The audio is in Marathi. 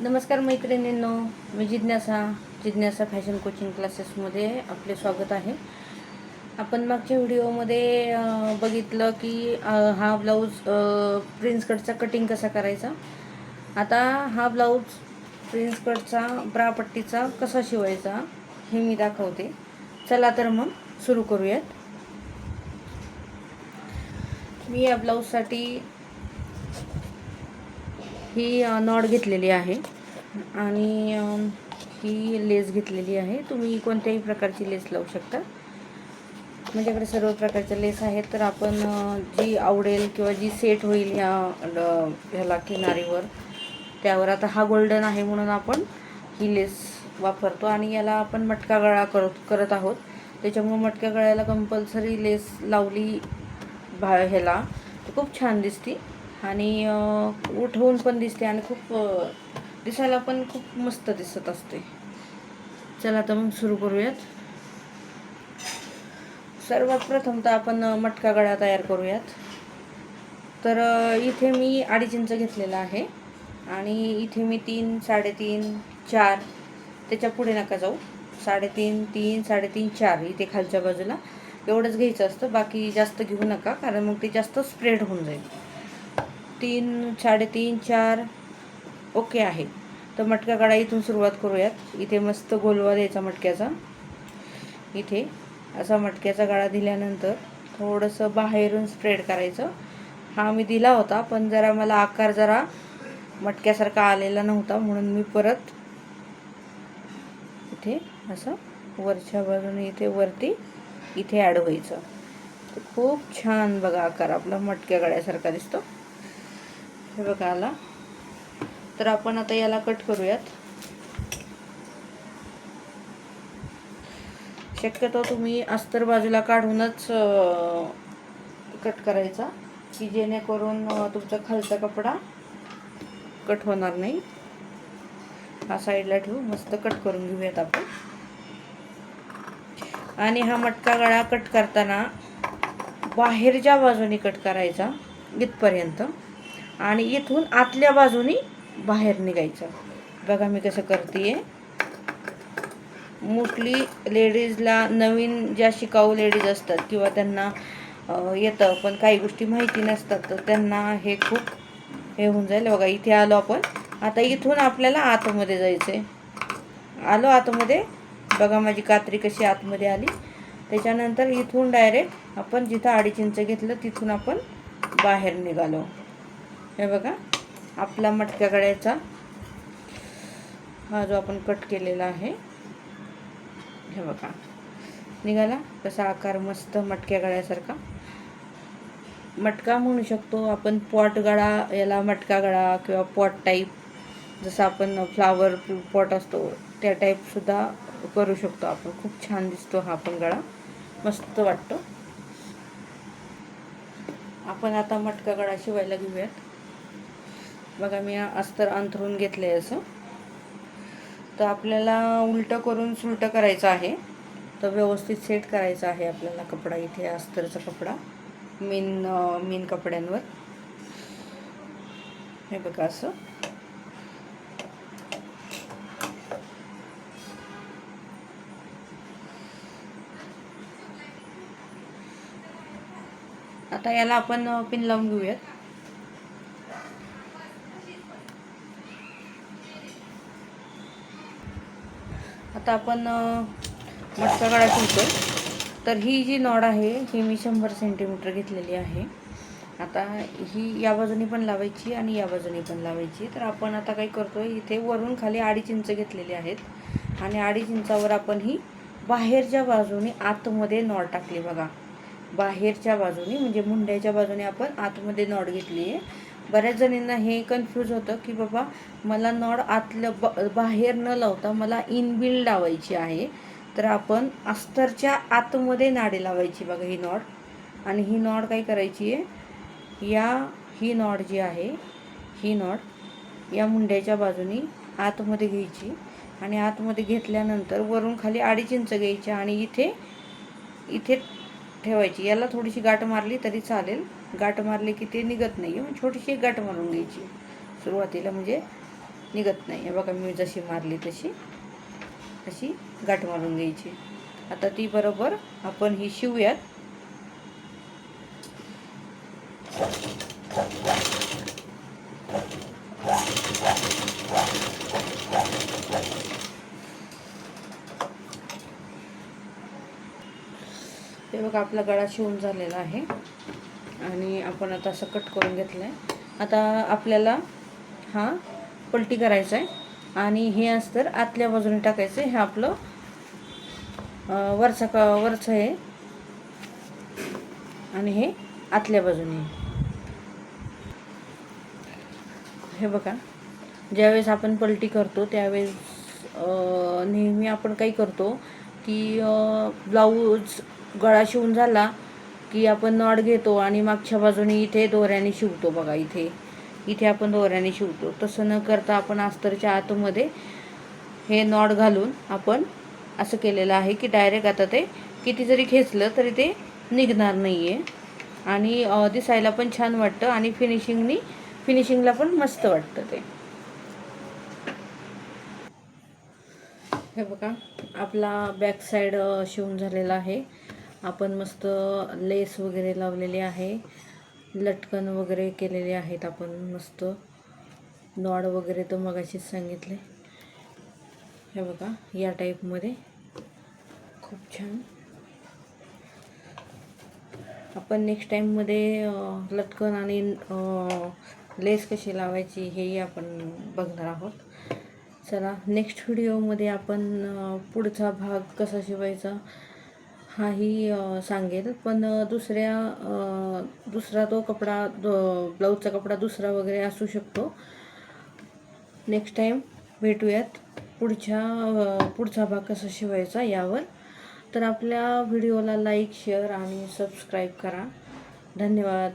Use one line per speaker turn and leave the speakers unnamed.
नमस्कार मैत्रिणींनो, मी जिज्ञासा फॅशन कोचिंग क्लासेसमध्ये आपले स्वागत आहे. आपण मागच्या व्हिडिओमध्ये बघितलं की हा ब्लाऊज प्रिन्स कटचा कटिंग कसा करायचा. आता हा ब्लाऊज प्रिन्स कटचा ब्रापट्टीचा कसा शिवायचा हे मी दाखवते. चला तर मग सुरू करूयात. मी या ब्लाऊजसाठी ही नॉट घेतलेली आहे आणि ही लेस घेतलेली आहे. तुम्ही कोणत्याही प्रकारची लेस लावू शकता. माझ्याकडे सर्व प्रकारच्या लेस आहेत, तर आपण जी आवडेल किंवा जी सेट होईल ह्याला किनारीवर त्यावर. आता हा गोल्डन आहे म्हणून आपण ही लेस वापरतो आणि याला आपण मटका गळा करत आहोत. त्याच्यामुळे मटक्या गळ्याला कंपल्सरी लेस लावली ह्याला तर खूप छान दिसते आणि उठवून पण दिसते आणि खूप दिसायला पण खूप मस्त दिसत असते. चला तर मग सुरू करूयात. सर्वात प्रथम तर आपण मटका गळा तयार करूयात. तर इथे मी 2.5 इंच घेतलेला आहे आणि इथे मी 3, 3.5, 4 त्याच्या पुढे नका जाऊ. 3.5, 3, 3.5, 4 इथे खालच्या बाजूला एवढंच घ्यायचं असतं. बाकी जास्त घेऊ नका, कारण मग ते जास्त स्प्रेड होऊन जाईल. 3, 3.5, 4 ओके आहे. तर मटका गळा इथून सुरुवात करूयात. इथे मस्त गोलवा द्यायचा मटक्याचा. इथे असा मटक्याचा गळा दिल्यानंतर थोडंसं बाहेरून स्प्रेड करायचं. हा मी दिला होता, पण मला आकार मटक्यासारखा आलेला नव्हता, म्हणून मी परत इथे असं वरच्या बाजूने इथे वरती इथे ॲड व्हायचं. खूप छान बघा आकार आपला मटक्या गळ्यासारखा दिसतो. हे बघा आला. तर आपण आता याला कट करूयात. शक्यतो तुम्ही अस्तर बाजूला काढूनच कट करायचा, की जेणेकरून तुमचा खालचा कपडा कट होणार नाही. हा साईडला ठेवू, मस्त कट करून घेऊयात आपण. आणि हा मटका गळा कट करताना बाहेरच्या बाजूने कट करायचा इथपर्यंत आणि इथून आतल्या बाजूने बाहेर निघायचं. बघा मी कसं करते. मोस्टली लेडीजला, नवीन ज्या शिकाऊ लेडीज असतात किंवा त्यांना येतं पण काही गोष्टी माहिती नसतात, तर त्यांना हे खूप हे होऊन जाईल. बघा इथे आलो आपण. आता इथून आपल्याला आतमध्ये जायचं. आलो आतमध्ये. बघा माझी कात्री कशी आतमध्ये आली. त्याच्यानंतर इथून डायरेक्ट आपण जिथं 2.5 इंच घेतलं तिथून आपण बाहेर निघालो. हे बघा आपला मटक्या गळ्याचा हा जो आपण कट केलेला आहे, हे बघा निघाला कसा आकार मस्त मटक्या गळ्यासारखा. मटका म्हणू शकतो आपण, पॉट गळा याला मटका गळा किंवा पॉट टाईप, जसं आपण फ्लावर पॉट असतो त्या टाईपसुद्धा करू शकतो आपण. खूप छान दिसतो हा पण गळा, मस्त वाटतो. आपण आता मटका गळा शिवायला घेऊयात. बघा मी अस्तर अंथरून घेतलं आहे असं. तर आपल्याला उलटं करून सुलटं करायचं आहे. तर व्यवस्थित सेट करायचा आहे आपल्याला कपडा. इथे अस्तरचा कपडा मेन कपड्यांवर हे बघा असं. आता याला आपण पिन लावून घेऊयात. आता आपण मटका गळा शिवतो. तर ही जी नॉड आहे ही मी 100 सेंटीमीटर घेतलेली आहे. आता ही या बाजूने पण लावायची आणि या बाजूने पण लावायची. तर आपण आता काय करतोय, इथे वरून खाली 2.5 इंच घेतलेले आहेत आणि 2.5 इंचावर आपण ही बाहेरच्या बाजूने आतमध्ये नॉड टाकली. बघा बाहेरच्या बाजूने म्हणजे मुंड्याच्या बाजूने आपण आतमध्ये नॉड घेतली आहे. बऱ्याच जणींना हे कन्फ्यूज होतं की बाबा मला नॉड आतलं बाहेर न लावता मला इनबिल्ड लावायची आहे. तर आपण अस्तरच्या आतमध्ये नाडी लावायची. बघा ही नॉड. आणि ही नॉड काय करायची आहे, ही नॉड जी आहे ही नॉड या मुंड्याच्या बाजूने आतमध्ये घ्यायची आणि आतमध्ये घेतल्यानंतर वरून खाली 2.5 इंच घ्यायची आणि इथे ठेवायची. याला थोडीशी गाठ मारली तरी चालेल. गाठ मारली की ते निघत नाही, मग छोटीशी गाठ मारून घ्यायची सुरुवातीला, म्हणजे निघत नाही. हे बघा मी जशी मारली तशी अशी गाठ मारून घ्यायची. आता ती बरोबर आपण ही शिवूयात. हे बघा आपला गळा शिवून झालेला आहे आणि आपण आता असं कट करून घेतलं आहे. आता आपल्याला हा पलटी करायचा आहे आणि हे अस्तर आतल्या बाजूने टाकायचं आहे. हे आपलं वरचं आहे आणि हे आतल्या बाजूने. हे बघा ज्यावेळेस आपण पलटी करतो त्यावेळेस नेहमी आपण काही करतो की ब्लाऊज गळा शिवून झाला की आपण नॉट घेतो आणि मागच्या बाजूने इथे दोऱ्याने शिवतो. बघा इथे आपण दोऱ्याने शिवतो. तसं न करता आपण अस्तरच्या आतमध्ये हे नॉट घालून आपण असं केलेलं आहे की डायरेक्ट आता ते किती जरी खेचलं तरी ते निघणार नाही आहे आणि दिसायला पण छान वाटतं आणि फिनिशिंगला पण मस्त वाटतं ते. हे बघा आपला बॅक साईड शिवून झालेला आहे. आपण मस्त लेस वगैरे लावलेली आहे, लटकन वगैरे केलेले आहेत आपण मस्त. नॉड वगैरे तर मगाशीच सांगितले. हे बघा या टाईपमध्ये खूप छान. आपण नेक्स्ट टाईममध्ये लटकन आणि लेस कशी लावायची हेही आपण बघणार आहोत. चला नेक्स्ट व्हिडिओमध्ये आपण पुढचा भाग कसा शिवायचा हाही सांगेल. पण दुसरा तो कपडा ब्लाऊजचा कपडा दुसरा वगैरे असू शकतो. नेक्स्ट टाईम भेटूयात पुढचा भाग कसा शिवायचा यावर. तर आपल्या व्हिडिओला लाईक, शेअर आणि सबस्क्राईब करा. धन्यवाद.